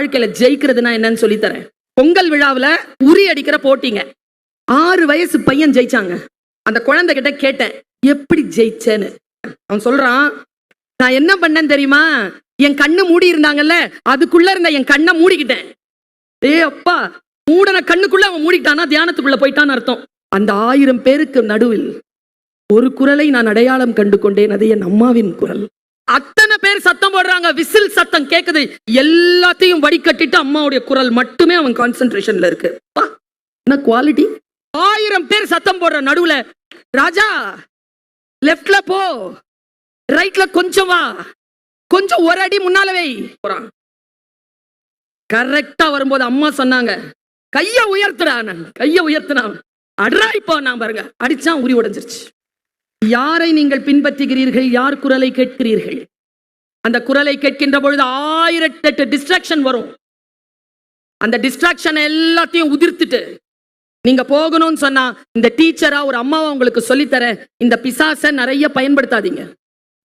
வாழ்க்கையில ஜெயிக்கிறதுனா என்னன்னு சொல்லி தரேன். பொங்கல் விழாவில் உரி அடிக்கிற போட்டிங்க. 6 வயசு பையன் ஜெயிச்சாங்க. அந்த குழந்தை கிட்ட கேட்டேன், எப்படி ஜெயிச்சேன்னு. அவன் சொல்றான், நான் என்ன பண்ணேன் தெரியுமா, என் கண்ணு மூடி இருந்தாங்கல்ல, அதுக்குள்ள இருந்த என் கண்ணை மூடிக்கிட்டேன். அப்பா, மூடன கண்ணுக்குள்ள அவன் மூடிட்டானா தியானத்துக்குள்ள போயிட்டான்னு அர்த்தம். அந்த 1000 பேருக்கு நடுவில் ஒரு குரலை நான் அடையாளம் கண்டு கொண்டேன். அது என் அம்மாவின் குரல். அத்தனை பேர் சத்தம் போடுறாங்க, விசில் சத்தம் கேக்குது. எல்லாத்தையும் வடிகட்டிட்டு அம்மாவுடைய குரல் மட்டுமே அவன் கான்சென்ட்ரேஷன்ல இருக்கு. என்ன குவாலிட்டி! 1000 பேர் சத்தம் போடுற நடுவுல, ராஜா லெஃப்ட்ல போ, ரைட்ல கொஞ்சம் வா, கொஞ்சம் ஒரு அடி முன்னாலவே போறான். கரெக்டா வரும்போது அம்மா சொன்னாங்க, கைய உயர்த்துறான். கைய உயர்த்தினான், அட்ரா இப்போ நான் பாருங்க, அடிச்சான், உரி உடைஞ்சிருச்சு. யாரை நீங்கள் பின்பற்றுகிறீர்கள்? யார் குரலை கேட்கிறீர்கள்? அந்த குரலை கேட்கின்ற பொழுது 1008 டிஸ்ட்ராக்ஷன் வரும். அந்த டிஸ்ட்ராக்ஷன் எல்லாத்தையும் உதிர்த்துட்டு நீங்க போகணும்னு சொன்னா, இந்த டீச்சரா ஒரு அம்மாவை உங்களுக்கு சொல்லித்தர, இந்த பிசாசை நிறைய பயன்படுத்தாதீங்க.